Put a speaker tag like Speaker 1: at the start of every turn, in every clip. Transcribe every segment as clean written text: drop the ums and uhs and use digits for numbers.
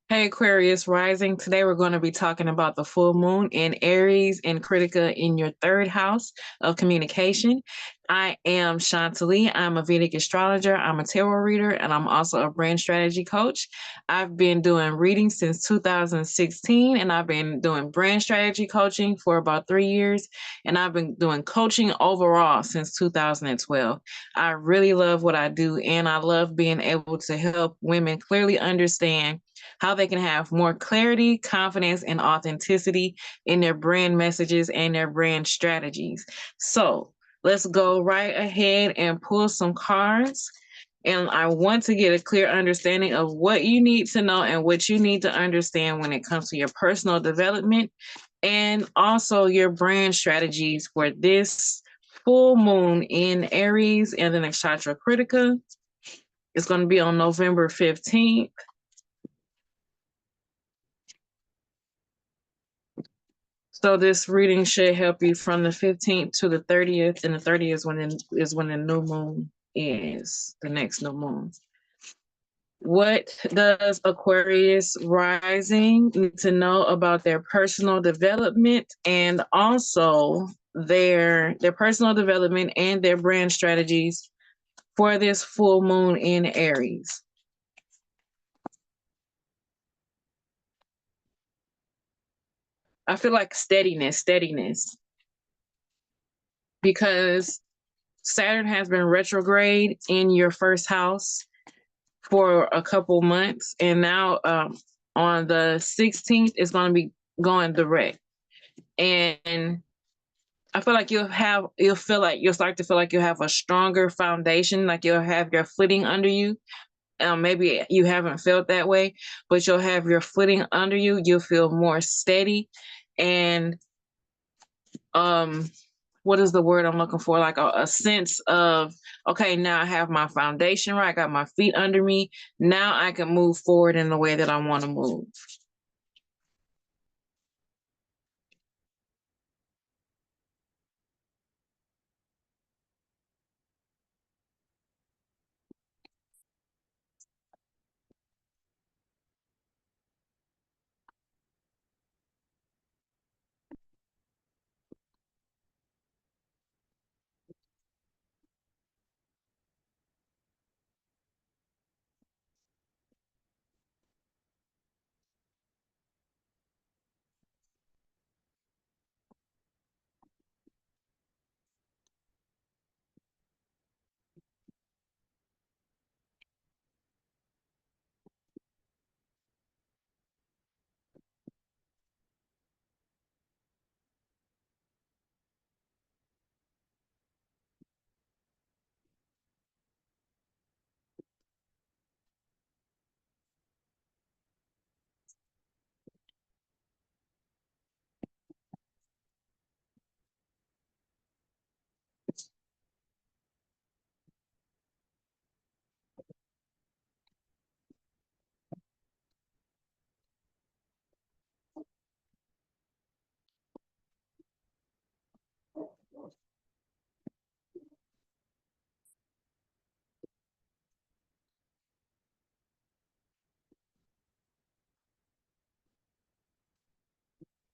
Speaker 1: Hey Aquarius Rising. Today we're going to be talking about the full moon in Aries and Critica in your third house of communication. I am Shantali. I'm a Vedic astrologer. I'm a tarot reader, and I'm also a brand strategy coach. I've been doing readings since 2016, and I've been doing brand strategy coaching for about 3 years, and I've been doing coaching overall since 2012. I really love what I do, and I love being able to help women clearly understand how they can have more clarity, confidence, and authenticity in their brand messages and their brand strategies. So let's go right ahead and pull some cards. And I want to get a clear understanding of what you need to know and what you need to understand when it comes to your personal development and also your brand strategies for this full moon in Aries and the Nakshatra Kritika. It's going to be on November 15th. So this reading should help you from the 15th to the 30th, and the 30th is when the new moon is, the next new moon. What does Aquarius Rising need to know about their personal development and also their personal development and their brand strategies for this full moon in Aries? I feel like steadiness, because Saturn has been retrograde in your first house for a couple months, and now on the 16th it's going to be going direct, and I feel like you'll start to feel like you'll have a stronger foundation, like you'll have your footing under you. Maybe you haven't felt that way, but you'll have your footing under you. You'll feel more steady, and what is the word I'm looking for? Like a sense of, okay, now I have my foundation right. I got my feet under me. Now I can move forward in the way that I want to move.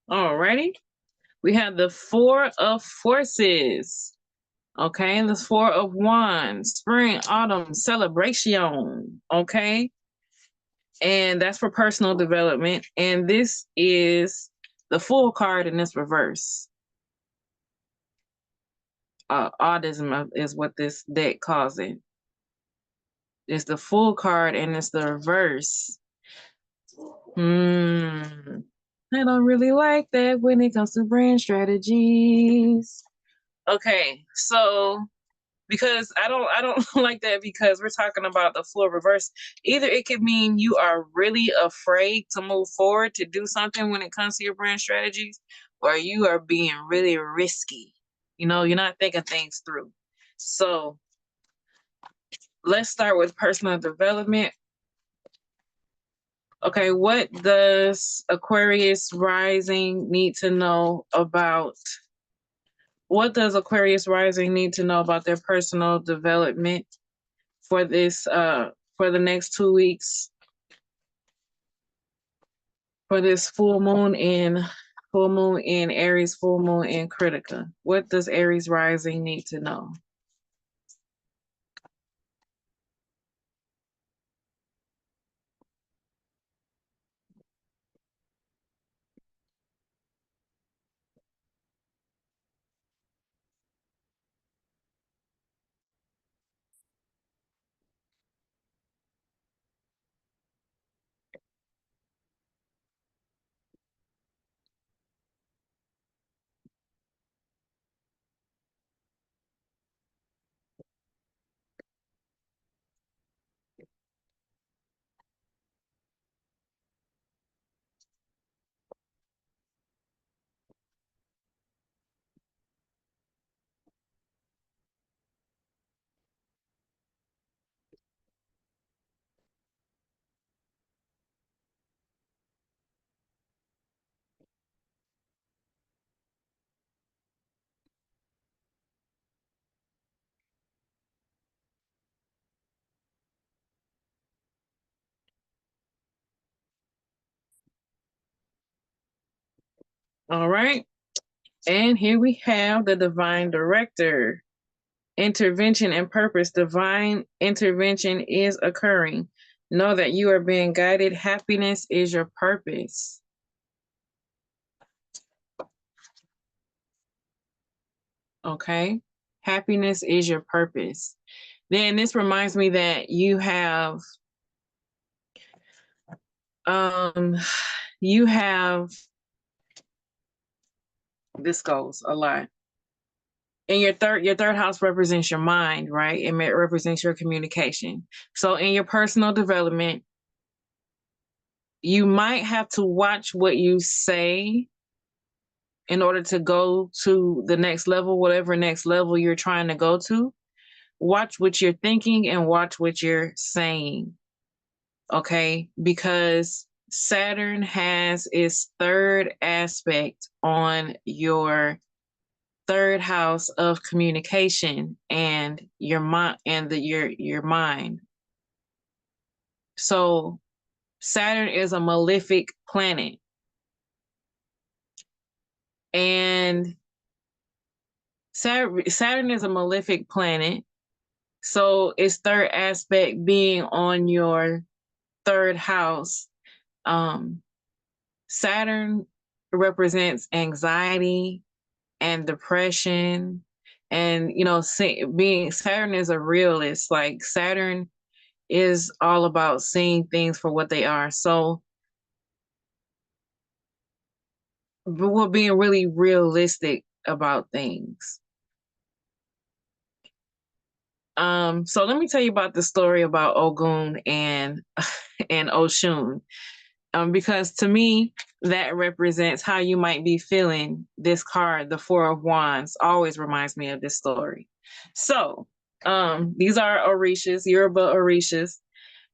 Speaker 1: Alrighty. We have the Four of Forces. Okay, and the Four of Wands, spring, autumn, celebration. Okay, and that's for personal development. And this is the Fool card in this reverse. Autism is what this deck calls it. It's the Fool card and it's the reverse. I don't really like that when it comes to brand strategies. Okay, so because I don't like that, because we're talking about the full reverse. Either it could mean you are really afraid to move forward to do something when it comes to your brand strategies, or you are being really risky. You're not thinking things through. So let's start with personal development. Okay, what does Aquarius Rising need to know about? What does Aquarius Rising need to know about their personal development for this for the next 2 weeks? for this full moon in Aries, full moon in Critica. What does Aries rising need to know? All right. And here we have the divine director. Intervention and purpose. Divine intervention is occurring. Know that you are being guided. Happiness is your purpose. Okay. Happiness is your purpose. Then this reminds me that you have this goes a lot. And your third house represents your mind, right? It represents your communication. So in your personal development, you might have to watch what you say in order to go to the next level, whatever next level you're trying to go to. Watch what you're thinking and watch what you're saying. Okay? Because Saturn has its third aspect on your third house of communication and your mind and your mind. So Saturn is a malefic planet. And Saturn is a malefic planet. So its third aspect being on your third house. Saturn represents anxiety and depression. And, being Saturn is a realist. Like Saturn is all about seeing things for what they are. So we're being really realistic about things. So let me tell you about the story about Ogun and Oshun. Because to me, that represents how you might be feeling. This card, the Four of Wands, always reminds me of this story. So these are Orishas, Yoruba Orishas,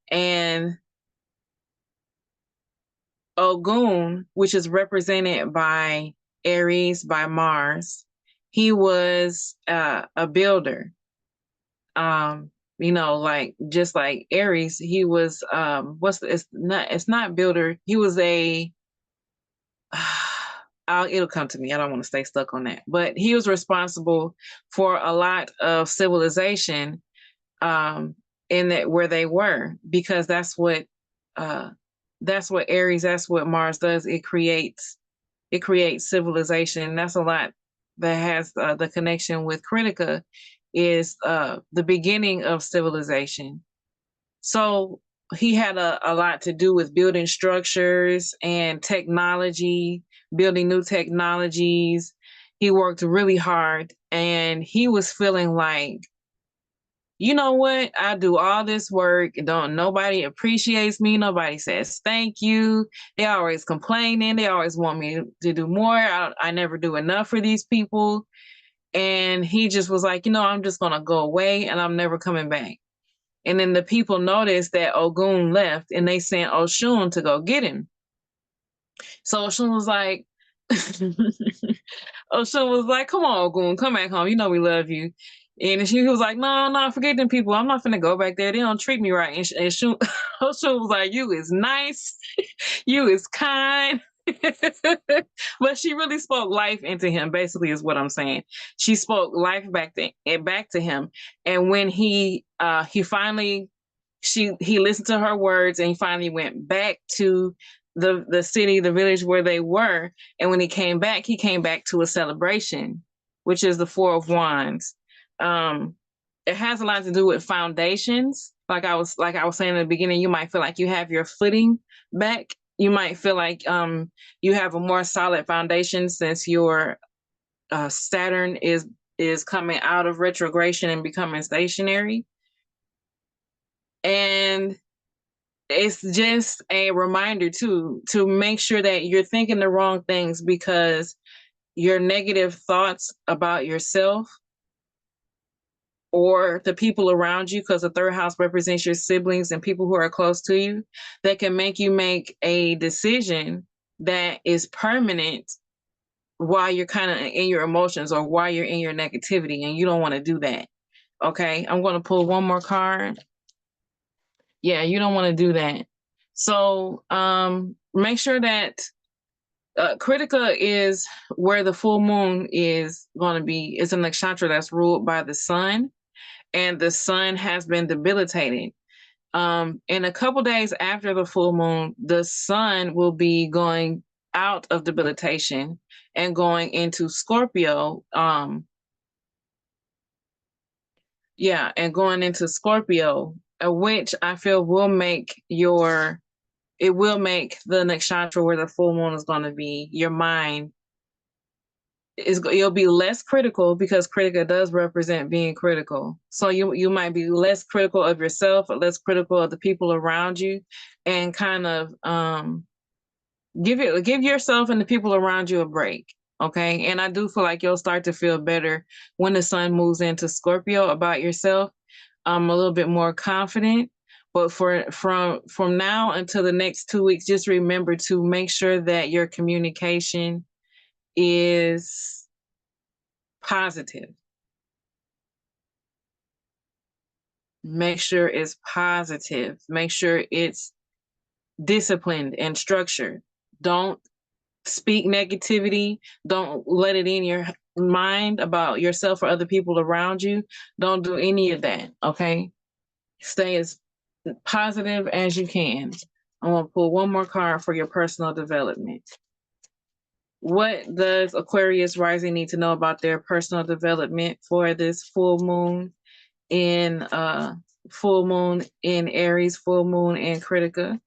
Speaker 1: and Ogun, which is represented by Aries, by Mars. He was a builder. Just like Aries, he was it's not builder. He was a it'll come to me. I don't want to stay stuck on that. But he was responsible for a lot of civilization in that where they were, because that's what Aries, that's what Mars does. It creates civilization. That's a lot that has the connection with Critica is the beginning of civilization. So he had a lot to do with building structures and technology, building new technologies. He worked really hard, and he was feeling like, you know what? I do all this work. Nobody appreciates me. Nobody says thank you. They always complaining. They always want me to do more. I never do enough for these people. And he just was like, I'm just going to go away and I'm never coming back. And then the people noticed that Ogun left and they sent Oshun to go get him. So Oshun was like, come on, Ogun, come back home. We love you. And she was like, no, forget them people. I'm not finna go back there. They don't treat me right. And Oshun was like, you is nice. You is kind. But she really spoke life into him, basically, is what I'm saying. She spoke life back to him. And when he finally he listened to her words, and he finally went back to the city, the village where they were. And when he came back to a celebration, which is the Four of Wands. It has a lot to do with foundations. Like I was saying in the beginning, you might feel like you have your footing back. You might feel like you have a more solid foundation since your Saturn is coming out of retrogression and becoming stationary. And it's just a reminder to make sure that you're thinking the wrong things, because your negative thoughts about yourself or the people around you, because the third house represents your siblings and people who are close to you, that can make you make a decision that is permanent while you're kind of in your emotions or while you're in your negativity, and you don't want to do that. Okay, I'm going to pull one more card. Yeah, you don't want to do that. So make sure that Kritika is where the full moon is going to be. It's a nakshatra that's ruled by the sun, and the sun has been debilitated. In a couple days after the full moon, the sun will be going out of debilitation and going into Scorpio. And going into Scorpio, which I feel will make the nakshatra where the full moon is going to be, your mind you'll be less critical, because Kritika does represent being critical. So you might be less critical of yourself, or less critical of the people around you, and kind of give yourself and the people around you a break. Okay. And I do feel like you'll start to feel better when the sun moves into Scorpio about yourself. A little bit more confident. But from now until the next 2 weeks, just remember to make sure that your communication is positive. Make sure it's positive. Make sure it's disciplined and structured. Don't speak negativity. Don't let it in your mind about yourself or other people around you. Don't do any of that. Okay. Stay as positive as you can. I'm going to pull one more card for your personal development. What does Aquarius Rising need to know about their personal development for this full moon in Aries, full moon in Kritika?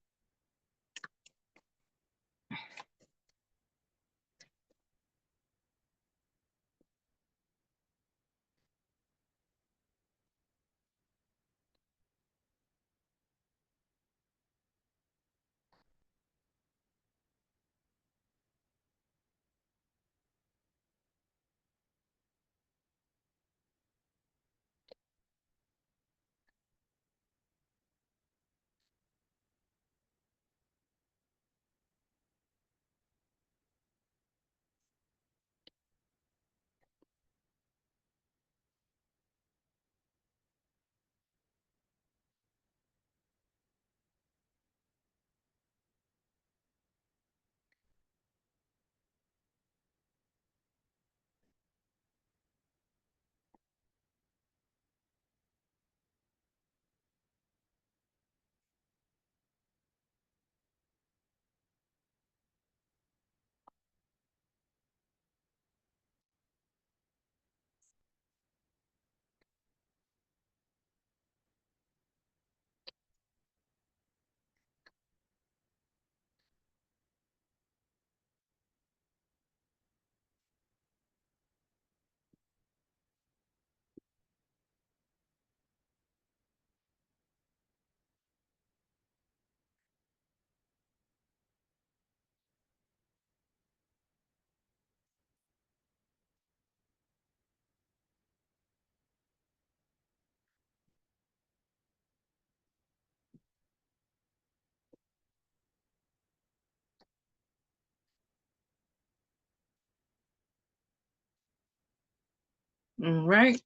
Speaker 1: All right.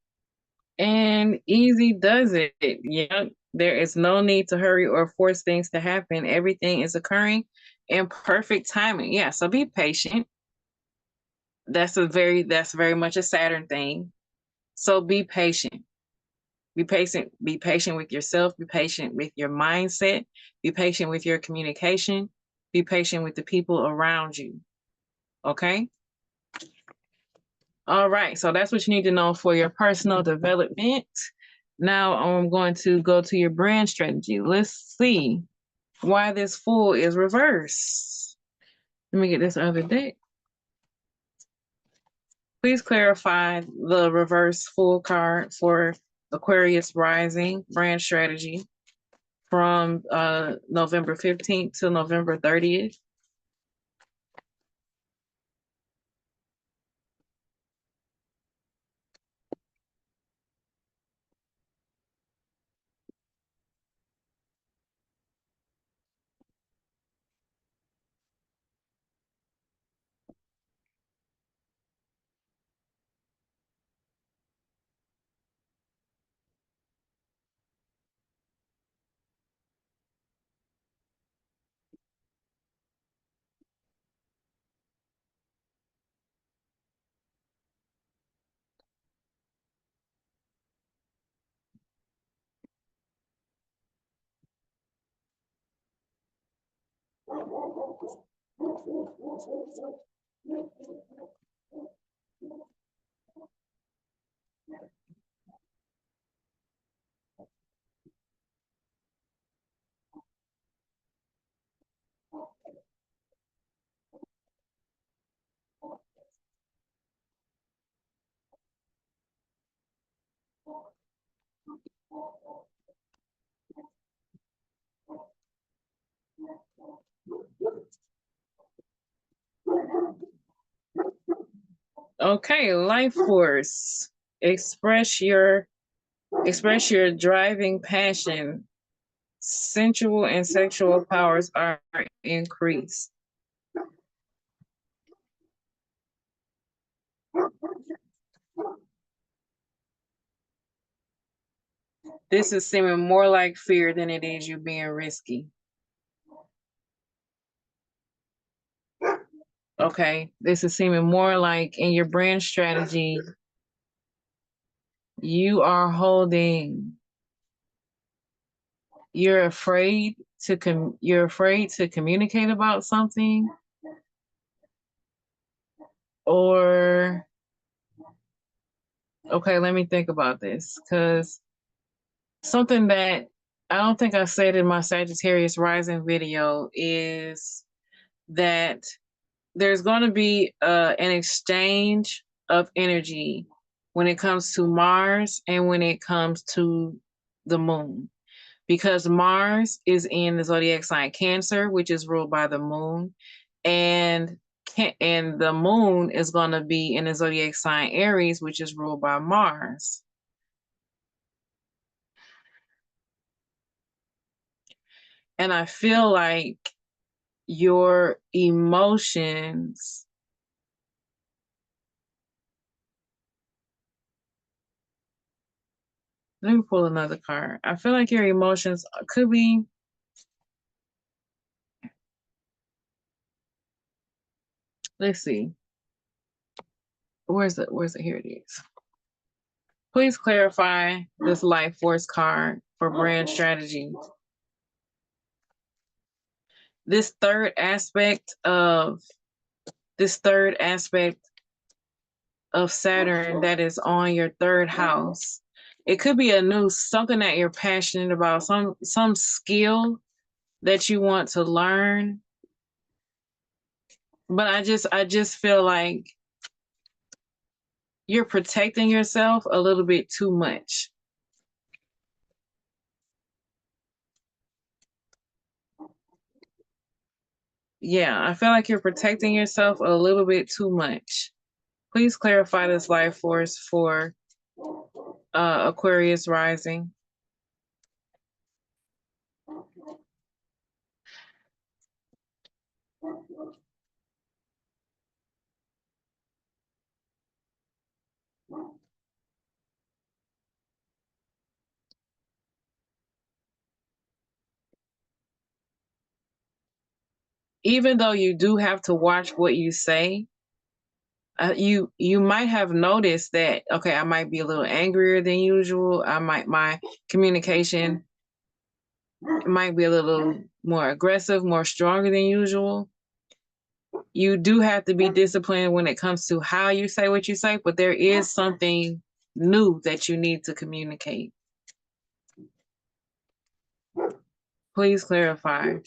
Speaker 1: And easy does it. Yeah. There is no need to hurry or force things to happen. Everything is occurring in perfect timing. Yeah, so be patient. That's very much a Saturn thing. So be patient. Be patient with yourself, be patient with your mindset, be patient with your communication, be patient with the people around you. Okay? All right, so that's what you need to know for your personal development. Now I'm going to go to your brand strategy. Let's see why this fool is reversed. Let me get this other deck. Please clarify the reverse fool card for Aquarius Rising brand strategy from November 15th to November 30th. Okay, life force. Express your driving passion. Sensual and sexual powers are increased. This is seeming more like fear than it is you being risky. Okay, this is seeming more like in your brand strategy, you are holding, you're afraid to communicate about something, or okay, let me think about this, because something that I don't think I said in my Sagittarius Rising video is that there's going to be an exchange of energy when it comes to Mars and when it comes to the moon. Because Mars is in the zodiac sign Cancer, which is ruled by the moon, and the moon is going to be in the zodiac sign Aries, which is ruled by Mars. And I feel like your emotions, let me pull another card. I feel like your emotions could be, let's see. Where's it? Here it is. Please clarify this life force card for brand strategy. This third aspect of Saturn that is on your third house. It could be a new something that you're passionate about, some skill that you want to learn. But I just feel like you're protecting yourself a little bit too much. Yeah, I feel like you're protecting yourself a little bit too much. Please clarify this life force for Aquarius Rising. even though you do have to watch what you say, you might have noticed that, okay, I might be a little angrier than usual. My communication might be a little more aggressive, more stronger than usual. You do have to be disciplined when it comes to how you say what you say, but there is something new that you need to communicate. Please clarify.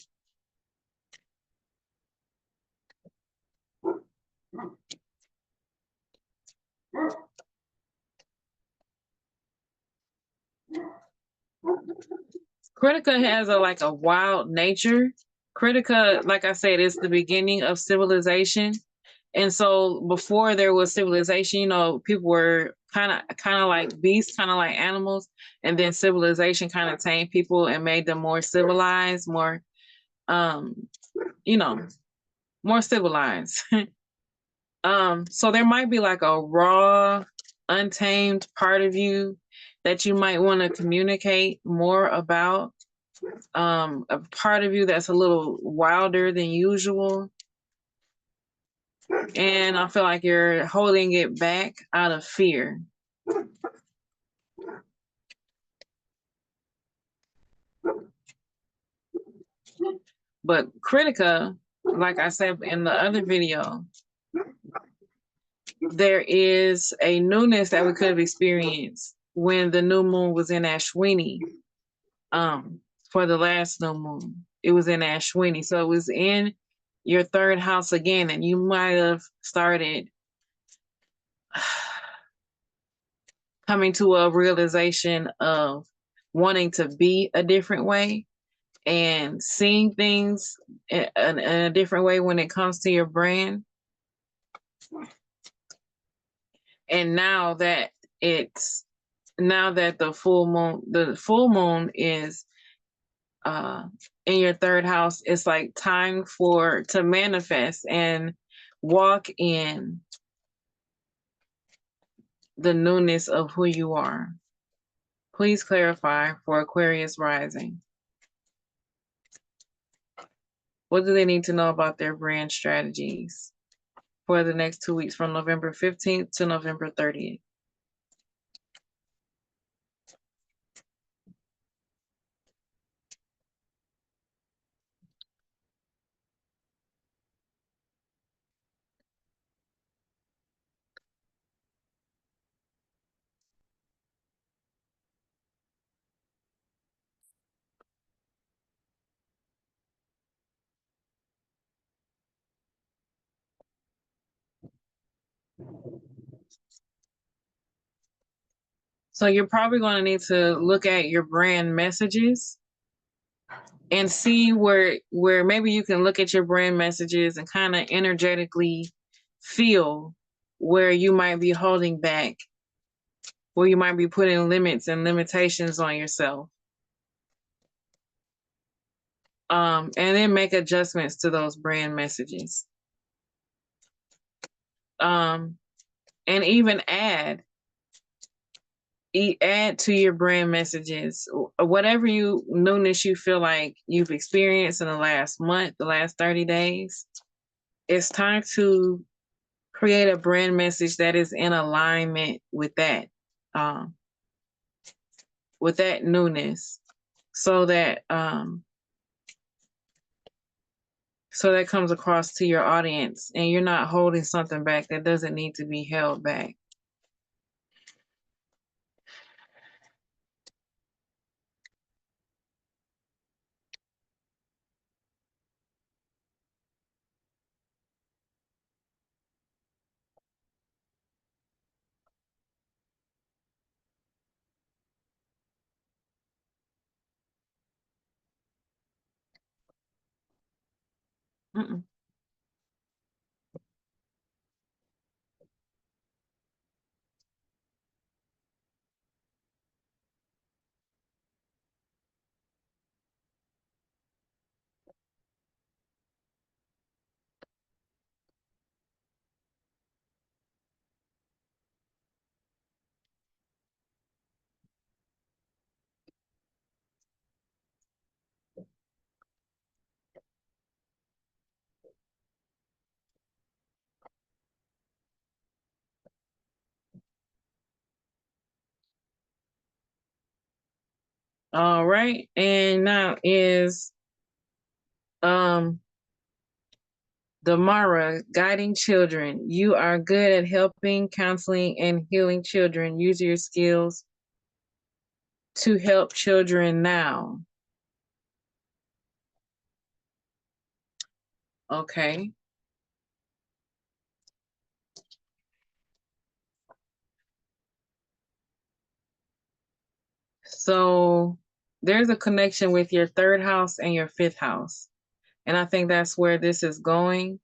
Speaker 1: Critica has a wild nature. Critica, like I said, is the beginning of civilization. And so before there was civilization, people were kind of like beasts, kind of like animals, and then civilization kind of tamed people and made them more civilized, more you know, more civilized. So there might be like a raw, untamed part of you that you might want to communicate more about. A part of you that's a little wilder than usual. And I feel like you're holding it back out of fear. But Critica, like I said in the other video, there is a newness that we could have experienced when the new moon was in Ashwini. For the last new moon, it was in Ashwini. So it was in your third house again, and you might have started coming to a realization of wanting to be a different way and seeing things in a different way when it comes to your brand. And now that the full moon is in your third house, it's like time to manifest and walk in the newness of who you are. Please clarify for Aquarius rising. What do they need to know about their brand strategies for the next 2 weeks from November 15th to November 30th? So you're probably going to need to look at your brand messages and see where maybe you can look at your brand messages and kind of energetically feel where you might be holding back, where you might be putting limits and limitations on yourself. And then make adjustments to those brand messages. And even add to your brand messages whatever newness you feel like you've experienced in the last month, the last 30 days. It's time to create a brand message that is in alignment with that newness, so that comes across to your audience and you're not holding something back that doesn't need to be held back. Mm-mm. All right. And now is Damara, guiding children. You are good at helping, counseling, and healing children. Use your skills to help children now. Okay. So there's a connection with your third house and your fifth house. And I think that's where this is going.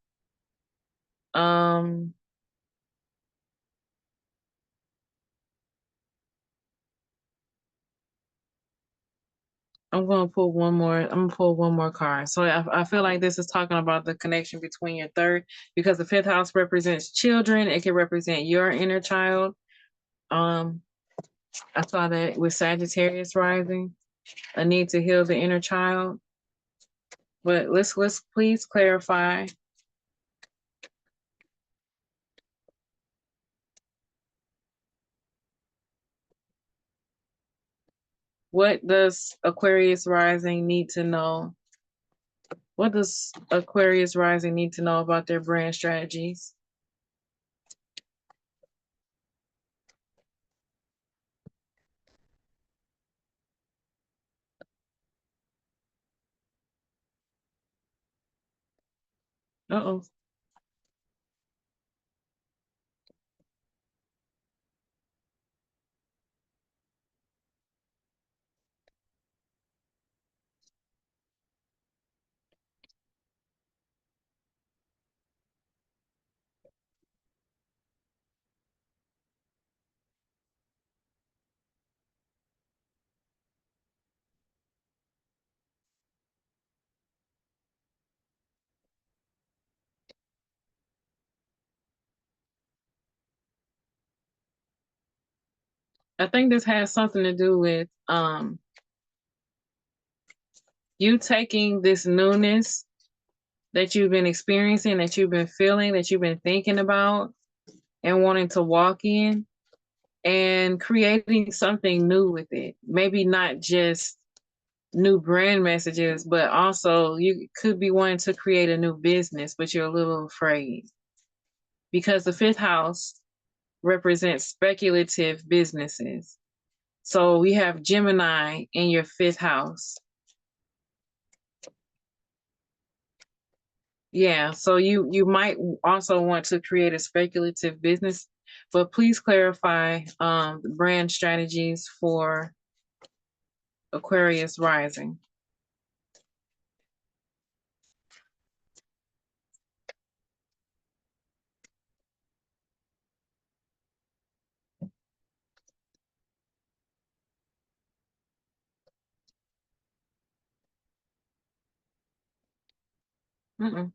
Speaker 1: Um, I'm gonna pull one more. I'm gonna pull one more card. So I feel like this is talking about the connection between your third, because the fifth house represents children. It can represent your inner child. Um, I saw that with Sagittarius rising, a need to heal the inner child. But let's please clarify. What does Aquarius rising need to know? What does Aquarius rising need to know about their brand strategies? Uh-oh. I think this has something to do with you taking this newness that you've been experiencing, that you've been feeling, that you've been thinking about and wanting to walk in, and creating something new with it. Maybe not just new brand messages, but also you could be wanting to create a new business, but you're a little afraid because the fifth house represents speculative businesses. So we have Gemini in your fifth house. Yeah, so you might also want to create a speculative business, but please clarify the brand strategies for Aquarius rising. Mm-mm.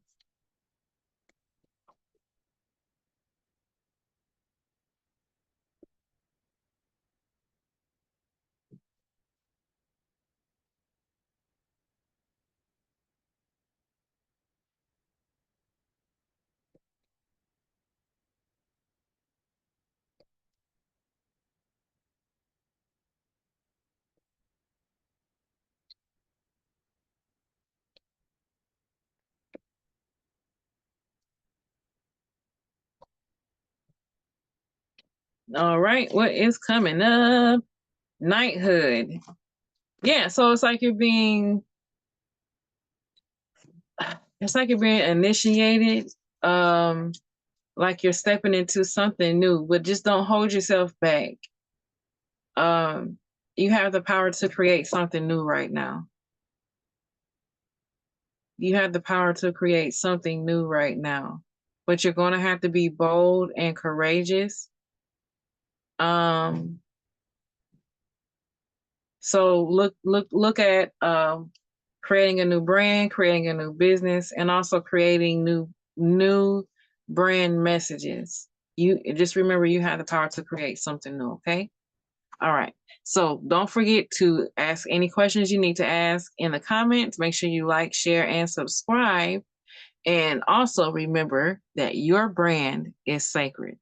Speaker 1: All right, what is coming up? Knighthood. Yeah, so it's like you're being initiated, like you're stepping into something new, but just don't hold yourself back. You have the power to create something new right now. You have the power to create something new right now, but you're going to have to be bold and courageous. Um, so look at creating a new brand, creating a new business, and also creating new brand messages. You just remember you have the power to create something new, okay? All right. So don't forget to ask any questions you need to ask in the comments. Make sure you like, share, and subscribe. And also remember that your brand is sacred.